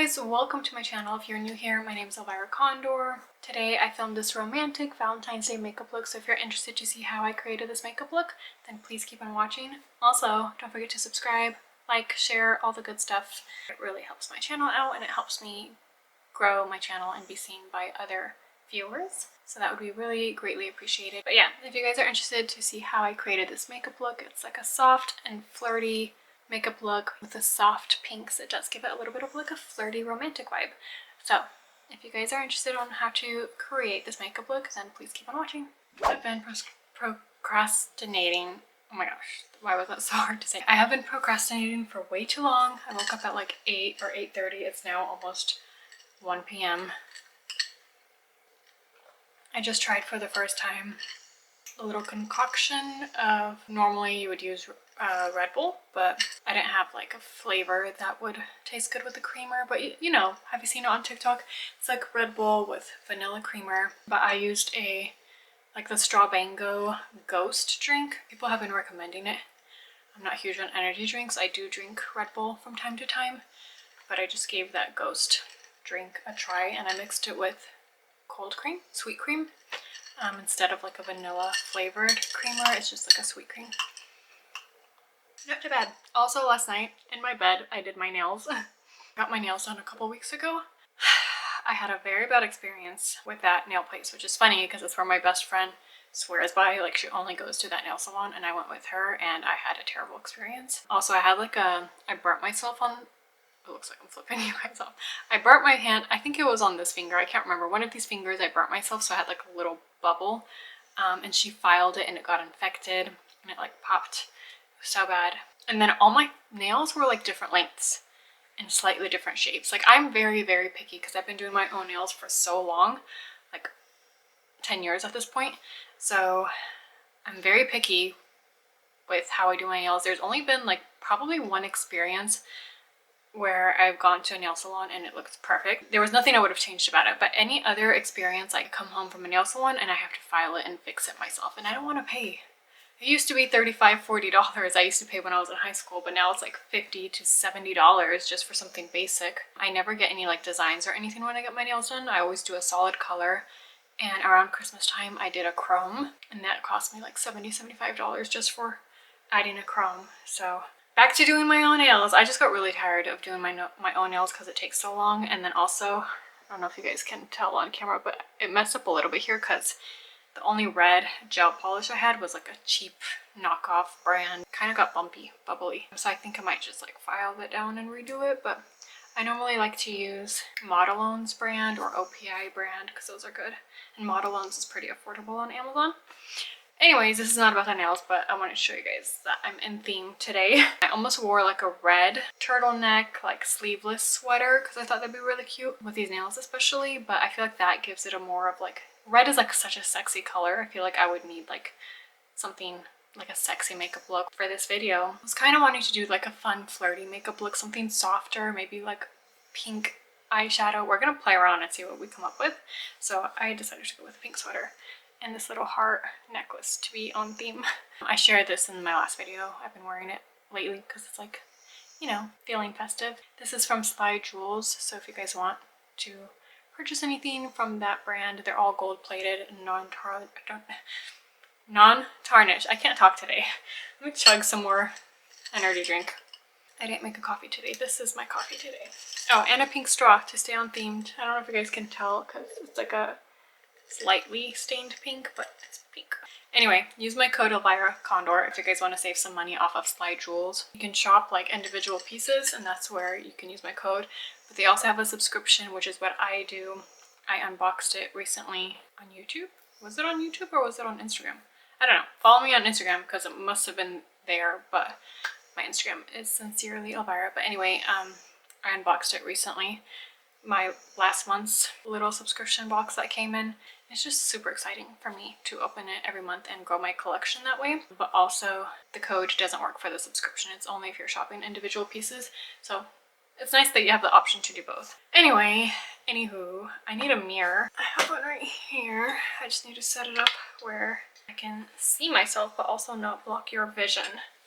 guys, welcome to my channel. If you're new here, my name is Elvira Condor. Today I filmed this romantic Valentine's Day makeup look, so if you're interested to see how I created this makeup look, then please keep on watching. Also, don't forget to subscribe, like, share, all the good stuff. It really helps my channel out and it helps me grow my channel and be seen by other viewers. So that would be really greatly appreciated. But yeah, if you guys are interested to see how I created this makeup look, it's like a soft and flirty makeup look with the soft pinks. It does give it a little bit of like a flirty romantic vibe. So if you guys are interested on how to create this makeup look, then please keep on watching. I've been procrastinating. Oh my gosh, why was that so hard to say? I have been procrastinating for way too long. I woke up at like 8 or 8:30. It's now almost 1 p.m. I just tried for the first time a little concoction of, normally you would use Red Bull, but I didn't have like a flavor that would taste good with the creamer. But you know, have you seen it on TikTok? It's like Red Bull with vanilla creamer, but I used like the Strawbango Ghost drink. People have been recommending it. I'm not huge on energy drinks. I do drink Red Bull from time to time, but I just gave that Ghost drink a try and I mixed it with cold cream, sweet cream, instead of like a vanilla flavored creamer. It's just like a sweet cream. Not too bad. Also, last night in my bed I did my nails. Got my nails done a couple weeks ago. I had a very bad experience with that nail place, which is funny because it's where my best friend swears by. Like, she only goes to that nail salon and I went with her and I had a terrible experience. Also, I had like I burnt myself on, it looks like I'm flipping you guys off. I burnt my hand, I think it was on this finger, I can't remember. One of these fingers I burnt myself, so I had like a little bubble, and she filed it and it got infected and it like popped. It was so bad. And then all my nails were like different lengths and slightly different shapes. Like, I'm very, very picky because I've been doing my own nails for so long, like 10 years at this point. So I'm very picky with how I do my nails. There's only been like probably one experience where I've gone to a nail salon and it looks perfect. There was nothing I would have changed about it, but any other experience, I come home from a nail salon and I have to file it and fix it myself, and I don't want to pay. It used to be $35, $40 I used to pay when I was in high school, but now it's like $50 to $70 just for something basic. I never get any like designs or anything when I get my nails done. I always do a solid color, and around Christmas time I did a chrome and that cost me like $70, $75 just for adding a chrome. So back to doing my own nails. I just got really tired of doing my own nails because it takes so long. And then also, I don't know if you guys can tell on camera, but it messed up a little bit here because the only red gel polish I had was like a cheap knockoff brand. Kind of got bumpy, bubbly. So I think I might just like file it down and redo it. But I normally like to use Modelone's brand or OPI brand because those are good. And Modelone's is pretty affordable on Amazon. Anyways, this is not about the nails, but I want to show you guys that I'm in theme today. I almost wore like a red turtleneck, like sleeveless sweater because I thought that'd be really cute with these nails especially, but I feel like that gives it a more of like, red is like such a sexy color. I feel like I would need like something like a sexy makeup look for this video. I was kind of wanting to do like a fun flirty makeup look, something softer, maybe like pink eyeshadow. We're gonna play around and see what we come up with. So I decided to go with a pink sweater and this little heart necklace to be on theme. I shared this in my last video. I've been wearing it lately because it's like, you know, feeling festive. This is from Sly Jewels, so if you guys want to purchase anything from that brand, they're all gold plated and non-tarnished. I can't talk today. Let me chug some more energy drink. I didn't make a coffee today. This is my coffee today. Oh, and a pink straw to stay on themed. I don't know if you guys can tell because it's like a slightly stained pink, but it's pink. Anyway, use my code Elvira Condor if you guys want to save some money off of Sly Jewels. You can shop like individual pieces and that's where you can use my code. But they also have a subscription, which is what I do. I unboxed it recently on YouTube. Was it on YouTube or was it on Instagram? I don't know. Follow me on Instagram because it must have been there, but my Instagram is sincerely Elvira. But anyway, I unboxed it recently. My last month's little subscription box that came in. It's just super exciting for me to open it every month and grow my collection that way. But also the code doesn't work for the subscription. It's only if you're shopping individual pieces. So it's nice that you have the option to do both. Anyway, anywho, I need a mirror. I have one right here. I just need to set it up where I can see myself but also not block your vision.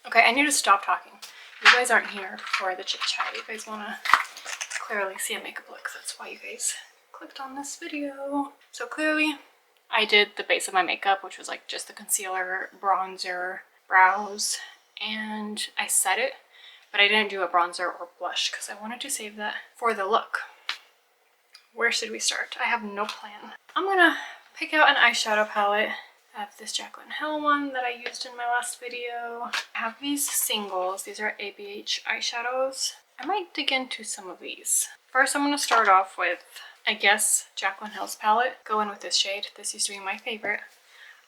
Okay, I need to stop talking. You guys aren't here for the chit chat. You guys want to clearly see a makeup look. That's why you guys clicked on this video. So clearly I did the base of my makeup, which was like just the concealer, bronzer, brows, and I set it, but I didn't do a bronzer or blush because I wanted to save that for the look. Where should we start? I have no plan. I'm gonna pick out an eyeshadow palette. I have this Jaclyn Hill one that I used in my last video. I have these singles. These are ABH eyeshadows. I might dig into some of these. First, I'm gonna start off with, I guess, Jaclyn Hill's palette. Go in with this shade. This used to be my favorite,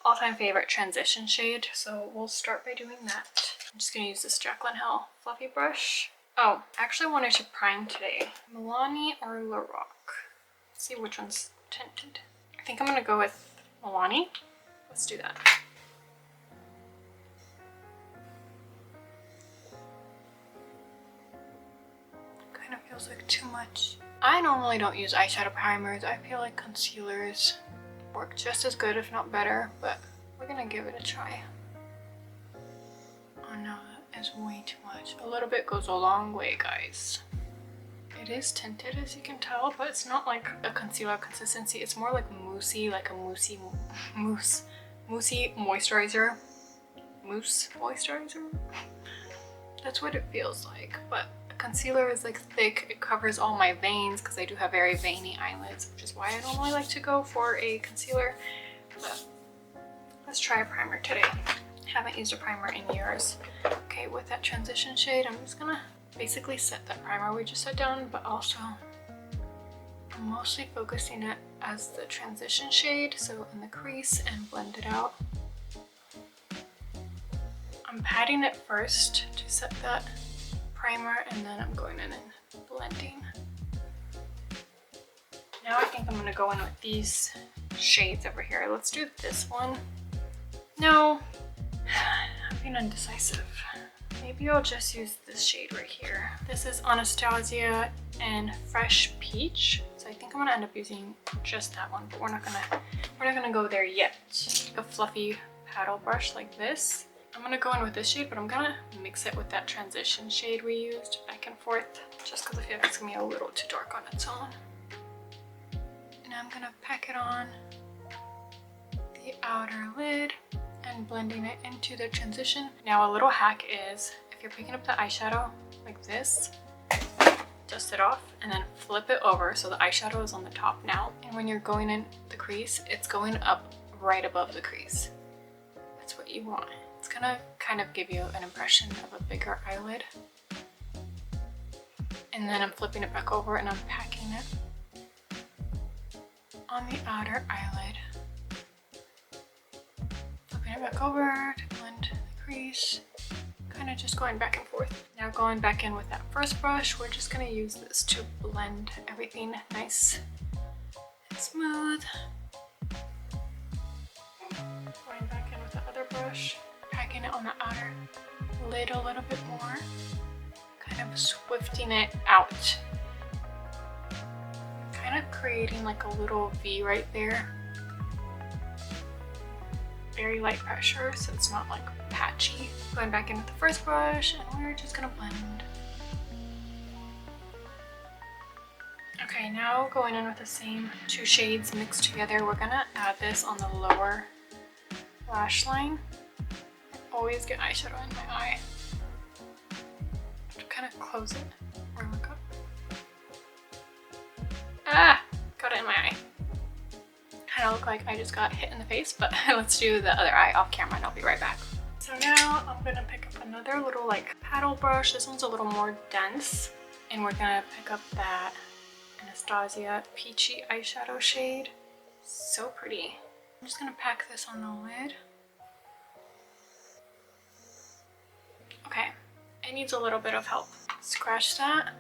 all-time favorite transition shade. So we'll start by doing that. I'm just gonna use this Jaclyn Hill fluffy brush. Oh, I actually wanted to prime today. Milani or Lorac? Let's see which one's tinted. I think I'm gonna go with Milani. Let's do that. Kind of feels like too much. I normally don't use eyeshadow primers. I feel like concealers work just as good, if not better, but we're gonna give it a try. Oh no, that is way too much. A little bit goes a long way, guys. It is tinted, as you can tell, but it's not like a concealer consistency. It's more like moussey, like a moussey moisturizer. Mousse moisturizer? That's what it feels like. But a concealer is like thick. It covers all my veins because I do have very veiny eyelids, which is why I normally like to go for a concealer. But let's try a primer today. Haven't used a primer in years. Okay, with that transition shade, I'm just gonna basically set that primer we just set down, but also I'm mostly focusing it as the transition shade, so in the crease, and blend it out. I'm patting it first to set that primer, and then I'm going in and blending. Now I think I'm gonna go in with these shades over here. Let's do this one. No, I'm being indecisive. Maybe I'll just use this shade right here. This is Anastasia and Fresh Peach. So I think I'm gonna end up using just that one, but we're not gonna go there yet. A fluffy paddle brush like this. I'm gonna go in with this shade, but I'm gonna mix it with that transition shade we used back and forth, just because I feel like it's gonna be a little too dark on its own. And I'm gonna pack it on the outer lid and blending it into the transition. Now a little hack is, if you're picking up the eyeshadow like this, dust it off and then flip it over so the eyeshadow is on the top now. And when you're going in the crease, it's going up right above the crease. That's what you want. It's gonna kind of give you an impression of a bigger eyelid. And then I'm flipping it back over and I'm packing it on the outer eyelid. Flipping it back over to blend the crease. Kind of just going back and forth. Now going back in with that first brush, we're just gonna use this to blend everything nice and smooth. Going back in with the other brush, packing it on the outer lid a little bit more, kind of swifting it out. Kind of creating like a little V right there. Very light pressure, so it's not like patchy. Going back in with the first brush, and we're just gonna blend. Okay, now going in with the same two shades mixed together, we're gonna add this on the lower lash line. Always get eyeshadow in my eye. To kind of close it or look up. Ah! Got it in my eye. Kind of look like I just got hit in the face, but let's do the other eye off camera and I'll be right back. So now I'm gonna pick up another little like paddle brush. This one's a little more dense, and we're gonna pick up that Anastasia Peachy eyeshadow shade. So pretty. I'm just gonna pack this on the lid. Okay, it needs a little bit of help. Scratch that.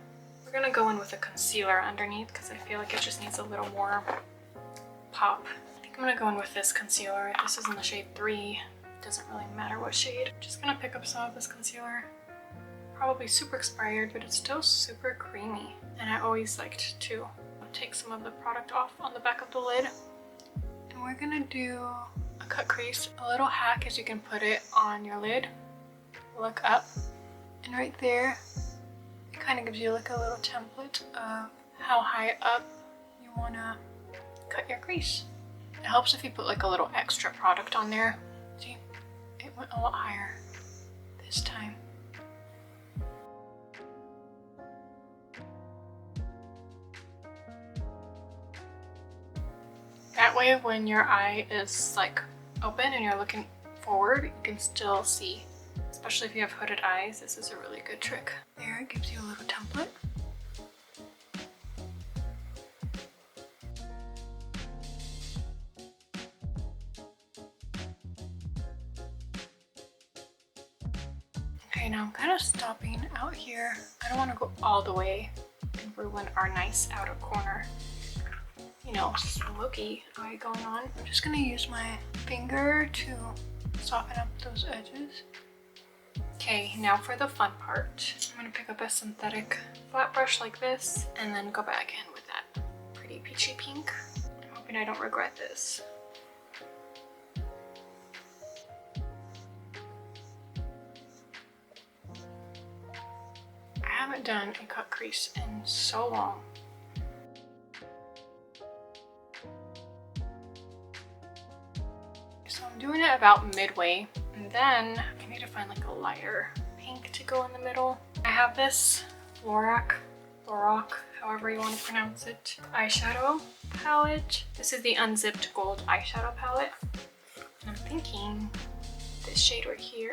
We're gonna go in with a concealer underneath because I feel like it just needs a little more pop. I think I'm gonna go in with this concealer. This is in the shade 3. Doesn't really matter what shade. Just gonna pick up some of this concealer. Probably super expired, but it's still super creamy. And I always liked to take some of the product off on the back of the lid. And we're gonna do a cut crease. A little hack is you can put it on your lid, look up, and right there, Kind of gives you like a little template of how high up you want to cut your crease. It helps if you put like a little extra product on there. See, it went a lot higher this time. That way when your eye is like open and you're looking forward, you can still see. Especially if you have hooded eyes, this is a really good trick. There, it gives you a little template. Okay, now I'm kind of stopping out here. I don't want to go all the way and ruin our nice outer corner. You know, smoky eye going on. I'm just gonna use my finger to soften up those edges. Okay, now for the fun part. I'm gonna pick up a synthetic flat brush like this and then go back in with that pretty peachy pink. I'm hoping I don't regret this. I haven't done a cut crease in so long. So I'm doing it about midway, and then I need to find like a lighter pink to go in the middle. I have this Lorac, however you want to pronounce it, eyeshadow palette. This is the unzipped gold eyeshadow palette. And I'm thinking this shade right here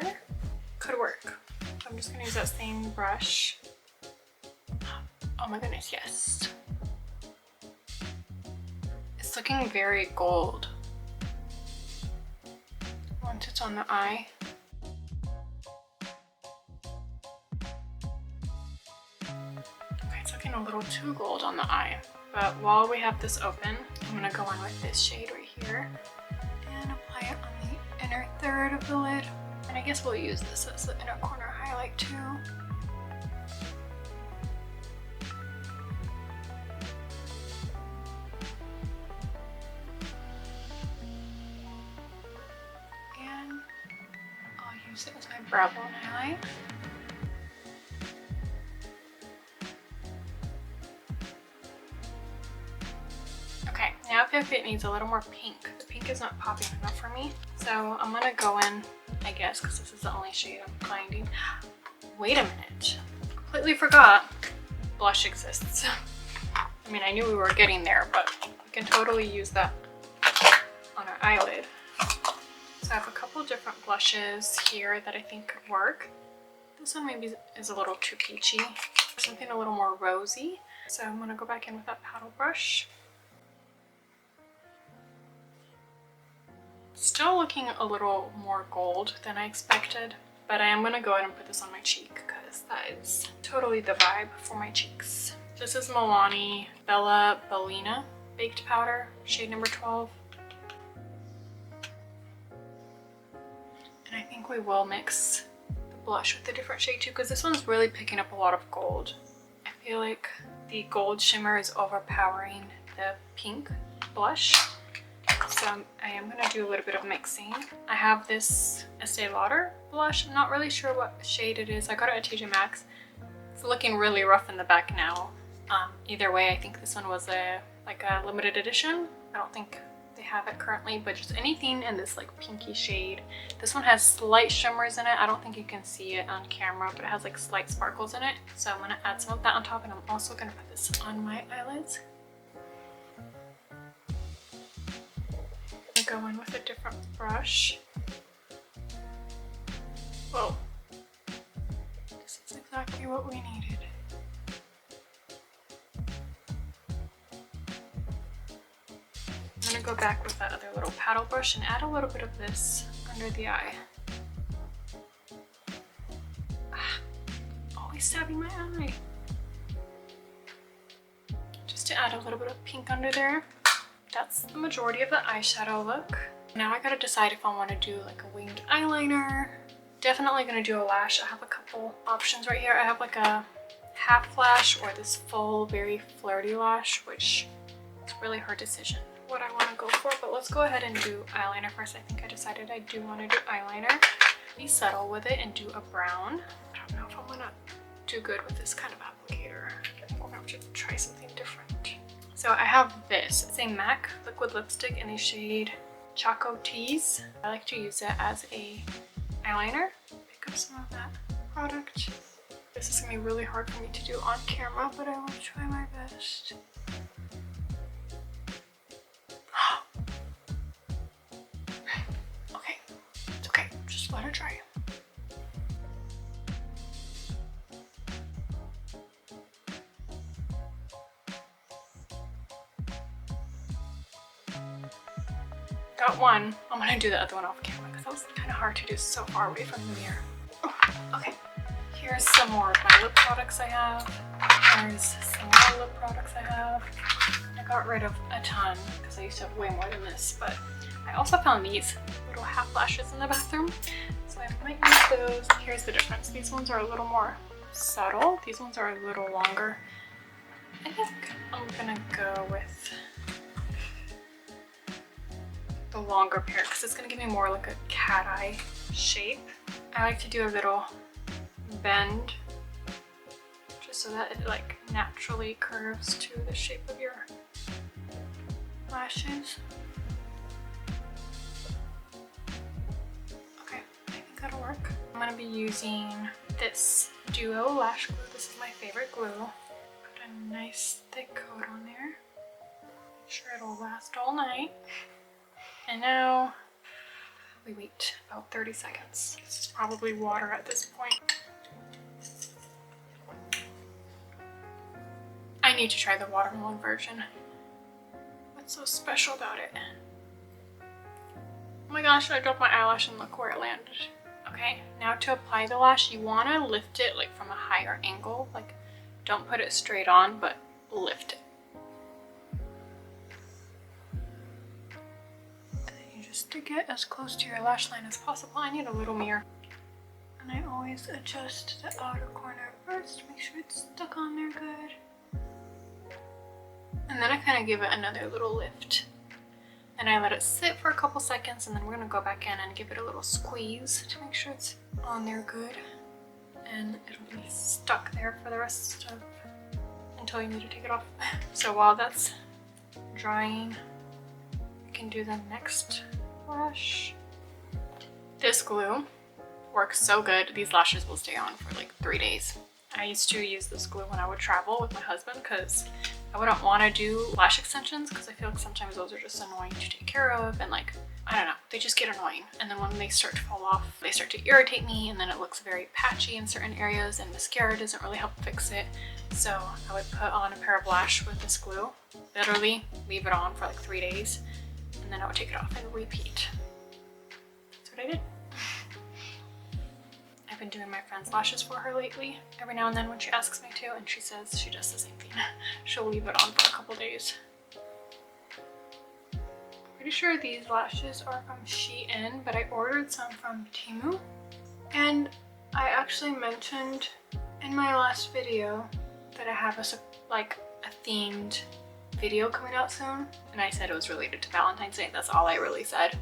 could work. So I'm just gonna use that same brush. Oh my goodness, yes. It's looking very gold once it's on the eye. Okay, it's looking a little too gold on the eye. But while we have this open, I'm gonna go in with this shade right here and apply it on the inner third of the lid. And I guess we'll use this as the inner corner highlight too. Use it as my brow bone highlight. Okay, now I feel like it needs a little more pink. The pink is not popping enough for me. So I'm gonna go in, I guess, because this is the only shade I'm finding. Wait a minute. Completely forgot blush exists. I mean, I knew we were getting there, but we can totally use that on our eyelid. So I have a couple different blushes here that I think could work. This one maybe is a little too peachy. Something a little more rosy. So I'm gonna go back in with that paddle brush. Still looking a little more gold than I expected, but I am gonna go ahead and put this on my cheek because that is totally the vibe for my cheeks. This is Milani Bella Bellina Baked Powder, shade number 12. And I think we will mix the blush with the different shade too, because this one's really picking up a lot of gold. I feel like the gold shimmer is overpowering the pink blush. So I am going to do a little bit of mixing. I have this Estee Lauder blush. I'm not really sure what shade it is. I got it at TJ Maxx. It's looking really rough in the back now. Either way, I think this one was a limited edition. I don't think they have it currently, but just anything in this like pinky shade. This one has slight shimmers in it. I don't think you can see it on camera, but it has like slight sparkles in it. So I'm gonna add some of that on top, and I'm also gonna put this on my eyelids. I'm gonna go in with a different brush. Whoa. This is exactly what we needed. I'm gonna go back with that other little paddle brush and add a little bit of this under the eye. Always stabbing my eye. Just to add a little bit of pink under there. That's the majority of the eyeshadow look. Now I gotta decide if I want to do like a winged eyeliner. Definitely gonna do a lash. I have a couple options right here. I have like a half lash or this full, very flirty lash, which is really her decision what I want to go for, but let's go ahead and do eyeliner first. I think I decided I do want to do eyeliner. Be subtle with it and do a brown. I don't know if I'm gonna do good with this kind of applicator. I'm gonna have to try something different. So I have this. It's a MAC liquid lipstick in the shade Choco Tease. I like to use it as a eyeliner. Pick up some of that product. This is gonna be really hard for me to do on camera, but I will try my best. Okay, it's okay. Just let it dry. Got one. I'm gonna do the other one off camera because that was kind of hard to do so far away from the mirror. Oh, okay, here's some more of my lip products I have. Here's some more lip products I have. I got rid of a ton because I used to have way more than this, but I also found these little half lashes in the bathroom, so I might use those. Here's the difference. These ones are a little more subtle. These ones are a little longer. I think I'm gonna go with the longer pair because it's gonna give me more like a cat eye shape. I like to do a little bend just so that it like naturally curves to the shape of your lashes. Okay, I think that'll work. I'm gonna be using this Duo lash glue. This is my favorite glue. Put a nice thick coat on there. Make sure it'll last all night. And now we wait about 30 seconds. This is probably water at this point. I need to try the watermelon version. What's so special about it? Oh my gosh, I dropped my eyelash and look where it landed. Okay, now to apply the lash, you want to lift it like from a higher angle. Like, don't put it straight on, but lift it. Just to get as close to your lash line as possible. I need a little mirror. And I always adjust the outer corner first, make sure it's stuck on there good. And then I kind of give it another little lift. And I let it sit for a couple seconds, and then we're gonna go back in and give it a little squeeze to make sure it's on there good. And it'll be stuck there for the rest of, until you need to take it off. So while that's drying, I can do the next lash. This glue works so good. These lashes will stay on for like 3 days. I used to use this glue when I would travel with my husband because I wouldn't want to do lash extensions because I feel like sometimes those are just annoying to take care of, and like, I don't know, they just get annoying. And then when they start to fall off, they start to irritate me, and then it looks very patchy in certain areas, and mascara doesn't really help fix it. So I would put on a pair of lash with this glue, literally leave it on for like 3 days, and then I would take it off and repeat. That's what I did. I've been doing my friend's lashes for her lately, every now and then when she asks me to, and she says she does the same thing. She'll leave it on for a couple days. Pretty sure these lashes are from Shein, but I ordered some from Temu. And I actually mentioned in my last video that I have a themed video coming out soon, and I said it was related to Valentine's Day. That's all I really said.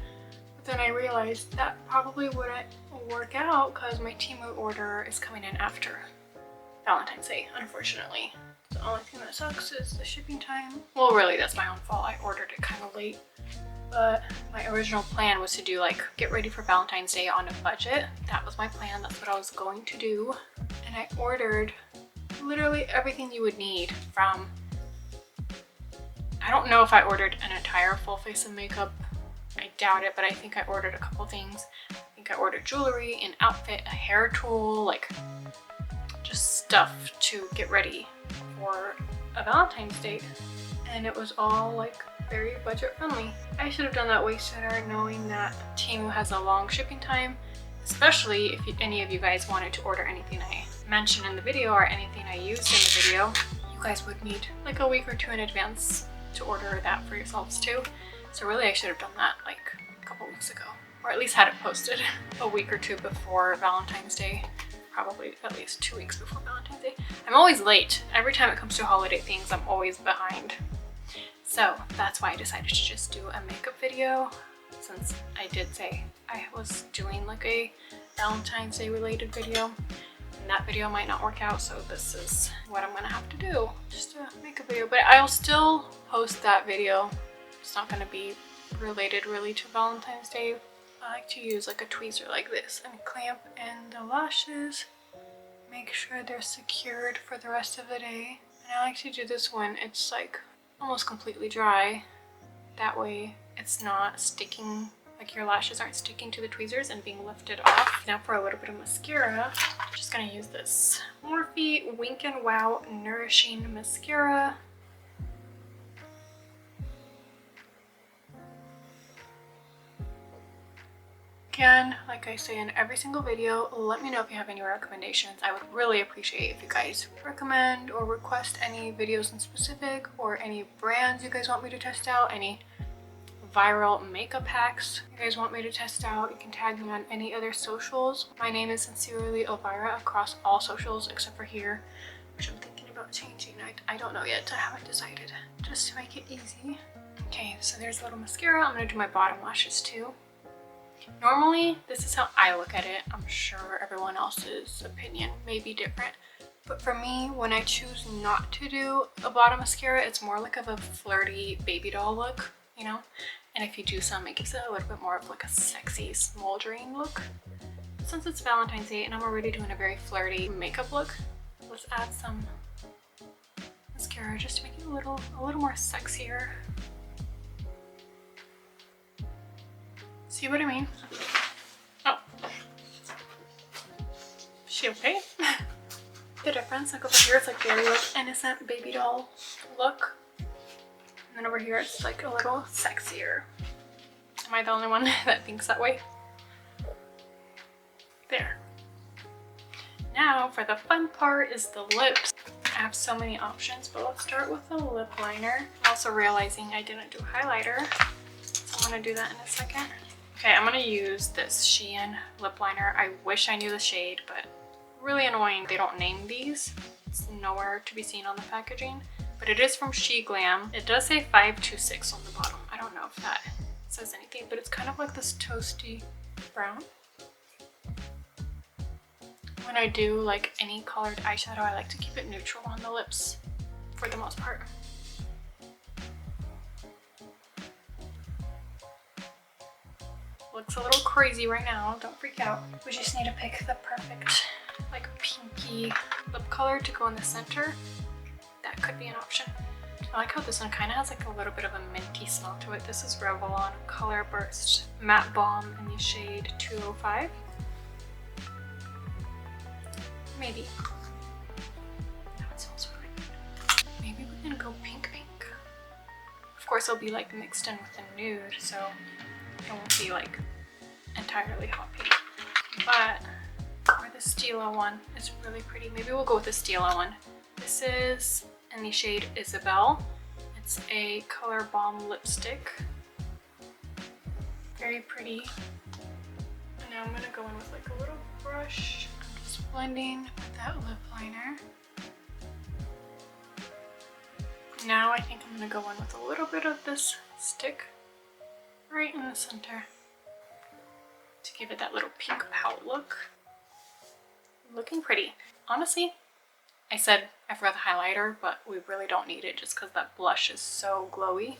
But then I realized that probably wouldn't work out because my Temu order is coming in after Valentine's Day, unfortunately. The only thing that sucks is the shipping time. Well, really, that's my own fault. I ordered it kind of late. But my original plan was to do like get ready for Valentine's Day on a budget. That was my plan. That's what I was going to do. And I ordered literally everything you would need from, I don't know if I ordered an entire full face of makeup. I doubt it, but I think I ordered a couple things. I think I ordered jewelry, an outfit, a hair tool, like just stuff to get ready for a Valentine's date. And it was all like very budget friendly. I should have done that way sooner, knowing that Temu has a long shipping time, especially if any of you guys wanted to order anything I mentioned in the video or anything I used in the video. You guys would need like a week or two in advance to order that for yourselves too. So really I should have done that like a couple weeks ago, or at least had it posted a week or two before Valentine's Day. Probably at least 2 weeks before Valentine's Day. I'm always late. Every time it comes to holiday things, I'm always behind. So that's why I decided to just do a makeup video, since I did say I was doing like a Valentine's Day related video. and that video might not work out, so this is what I'm gonna have to do, just to make a video. But I'll still post that video. It's not gonna be related really to Valentine's Day. I like to use like a tweezer like this and clamp in the lashes, make sure they're secured for the rest of the day. And I like to do this when it's like almost completely dry. That way it's not sticking, like your lashes aren't sticking to the tweezers and being lifted off. Now for a little bit of mascara, I'm just gonna use this Morphe Wink n Wow Nourishing Mascara. Again, like I say in every single video, let me know if you have any recommendations. I would really appreciate if you guys recommend or request any videos in specific, or any brands you guys want me to test out, any viral makeup hacks you guys want me to test out. You can tag me on any other socials. My name is Sincerely Elvira across all socials except for here, which I'm thinking about changing. I don't know yet. I haven't decided, just to make it easy. Okay, so there's a little mascara. I'm gonna do my bottom lashes too. Normally, this is how I look at it. I'm sure everyone else's opinion may be different. But for me, when I choose not to do a bottom mascara, it's more like of a flirty baby doll look, you know? And if you do some, it gives it a little bit more of like a sexy, smoldering look. Since it's Valentine's Day and I'm already doing a very flirty makeup look, let's add some mascara just to make it a little more sexier. See what I mean? Oh. Is she okay? The difference, like over here it's like very like innocent baby doll look. And then over here it's like a little sexier. Am I the only one that thinks that way? There. Now for the fun part is the lips. I have so many options, but let's start with the lip liner. I'm also realizing I didn't do highlighter, so I'm gonna do that in a second. Okay, I'm gonna use this Shein lip liner. I wish I knew the shade, but really annoying they don't name these. It's nowhere to be seen on the packaging, but it is from She Glam. It does say 526 on the bottom. I don't know if that says anything, but it's kind of like this toasty brown. When I do like any colored eyeshadow, I like to keep it neutral on the lips for the most part. Looks a little crazy right now, don't freak out. We just need to pick the perfect like pinky lip color to go in the center. That could be an option. I like how this one kind of has like a little bit of a minty smell to it. This is Revlon Color Burst Matte Balm in the shade 205. Maybe. That smells really good. Maybe we can go pink pink. Of course it'll be like mixed in with the nude, so it won't be like entirely hot pink. But or the Stila one is really pretty. Maybe we'll go with the Stila one. This is in the shade Isabel. It's a color balm lipstick. Very pretty. And now I'm gonna go in with like a little brush. I'm just blending with that lip liner. Now I think I'm gonna go in with a little bit of this stick right in the center to give it that little pink pout look. Looking pretty. Honestly, I said I forgot the highlighter, but we really don't need it just because that blush is so glowy.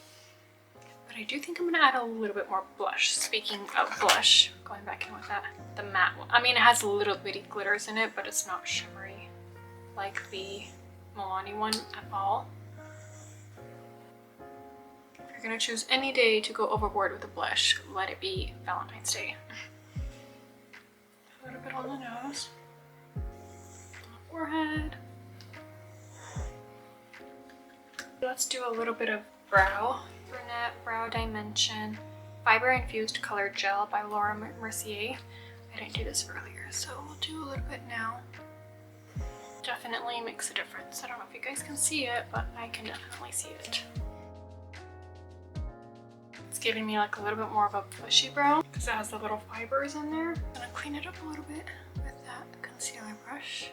But I do think I'm gonna add a little bit more blush. Speaking of blush, going back in with that, the matte one. I mean, it has little bitty glitters in it, but it's not shimmery like the Milani one at all. If you're gonna choose any day to go overboard with a blush, let it be Valentine's Day. A little bit on the nose, on the forehead. Let's do a little bit of brow. Brunette Brow Dimension Fiber Infused Color Gel by Laura Mercier. I didn't do this earlier, so we'll do a little bit now. Definitely makes a difference. I don't know if you guys can see it, but I can definitely see it. It's giving me like a little bit more of a bushy brow because it has the little fibers in there. I'm gonna clean it up a little bit with that concealer brush.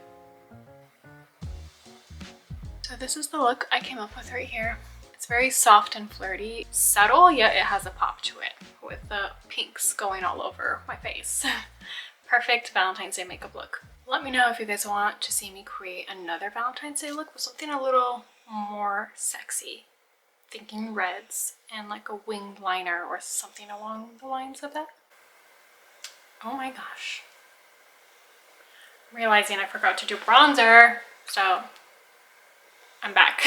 So this is the look I came up with right here. It's very soft and flirty, subtle, yet it has a pop to it with the pinks going all over my face. Perfect Valentine's Day makeup look. Let me know if you guys want to see me create another Valentine's Day look with something a little more sexy. Thinking reds and like a winged liner or something along the lines of that. Oh my gosh. I'm realizing I forgot to do bronzer, so I'm back.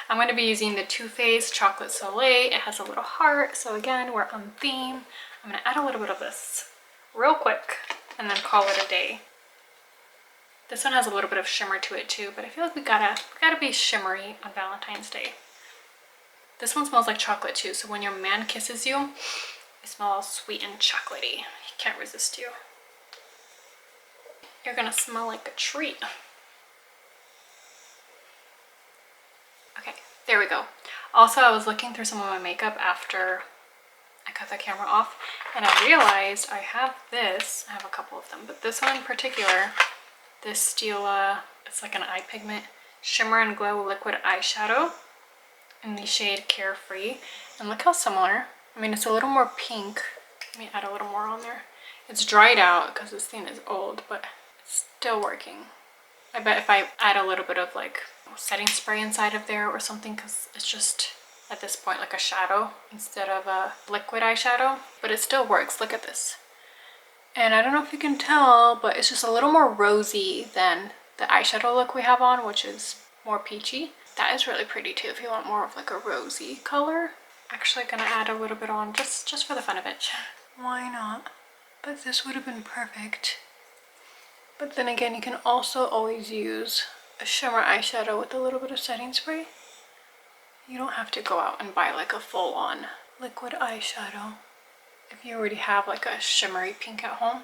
I'm going to be using the Too Faced Chocolate Soleil. It has a little heart, so again, we're on theme. I'm going to add a little bit of this real quick and then call it a day. This one has a little bit of shimmer to it too, but I feel like we gotta be shimmery on Valentine's Day. This one smells like chocolate too, so when your man kisses you, it smells sweet and chocolatey. He can't resist you. You're gonna smell like a treat. Okay, there we go. Also, I was looking through some of my makeup after I cut the camera off, and I realized I have this. I have a couple of them, but this one in particular, this Stila, it's like an eye pigment shimmer and glow liquid eyeshadow in the shade Carefree. And look how similar. I mean, it's a little more pink. Let me add a little more on there. It's dried out because this thing is old, but it's still working. I bet if I add a little bit of like setting spray inside of there or something, because it's just at this point like a shadow instead of a liquid eyeshadow, but it still works. Look at this. And I don't know if you can tell, but it's just a little more rosy than the eyeshadow look we have on, which is more peachy. That is really pretty too if you want more of like a rosy color. Actually gonna add a little bit on just for the fun of it. Why not? But this would have been perfect. But then again, you can also always use a shimmer eyeshadow with a little bit of setting spray. You don't have to go out and buy like a full-on liquid eyeshadow. If you already have like a shimmery pink at home,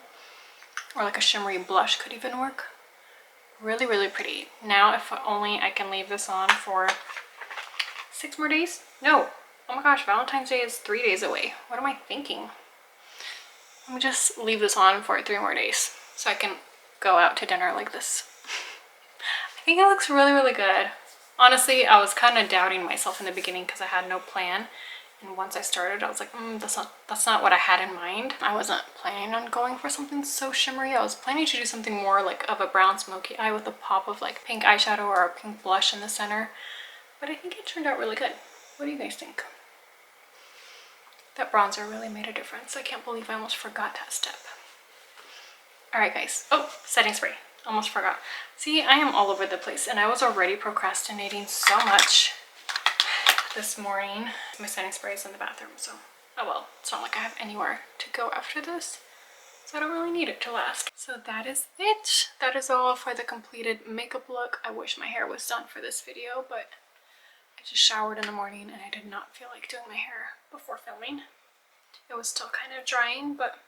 or like a shimmery blush could even work. Really, really pretty. Now, if only I can leave this on for 6 more days. No, oh my gosh, Valentine's Day is 3 days away. What am I thinking? Let me just leave this on for 3 more days so I can go out to dinner like this. I think it looks really, really good. Honestly, I was kind of doubting myself in the beginning because I had no plan. And once I started, I was like, that's not what I had in mind. I wasn't planning on going for something so shimmery. I was planning to do something more like of a brown smoky eye with a pop of like pink eyeshadow or a pink blush in the center. But I think it turned out really good. What do you guys think? That bronzer really made a difference. I can't believe I almost forgot that step. Alright guys. Oh, setting spray. Almost forgot. See, I am all over the place and I was already procrastinating so much this morning. My setting spray is in the bathroom, so oh well, it's not like I have anywhere to go after this, so I don't really need it to last. So that is it. That is all for the completed makeup look. I wish my hair was done for this video, but I just showered in the morning and I did not feel like doing my hair before filming. It was still kind of drying, but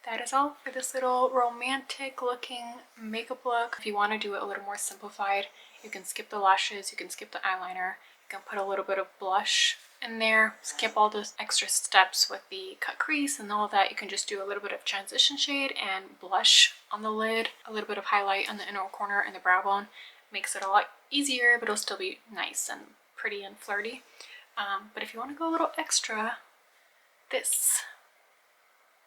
that is all for this little romantic looking makeup look. If you want to do it a little more simplified, you can skip the lashes, you can skip the eyeliner, you can put a little bit of blush in there, skip all those extra steps with the cut crease and all of that. You can just do a little bit of transition shade and blush on the lid, a little bit of highlight on the inner corner and the brow bone. Makes it a lot easier, but it'll still be nice and pretty and flirty. But if you want to go a little extra, this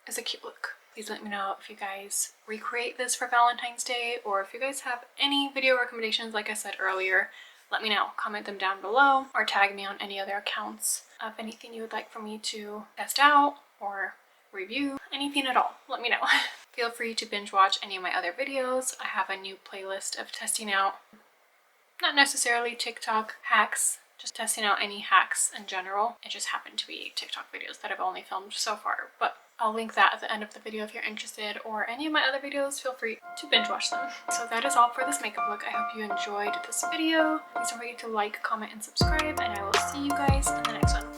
is a cute look. Please let me know if you guys recreate this for Valentine's Day, or if you guys have any video recommendations. Like I said earlier, let me know. Comment them down below or tag me on any other accounts of anything you would like for me to test out or review. Anything at all, let me know. Feel free to binge watch any of my other videos. I have a new playlist of testing out, not necessarily TikTok hacks, just testing out any hacks in general. It just happened to be TikTok videos that I've only filmed so far, but I'll link that at the end of the video if you're interested, or any of my other videos, feel free to binge watch them. So that is all for this makeup look. I hope you enjoyed this video. Please don't forget to like, comment, and subscribe, and I will see you guys in the next one.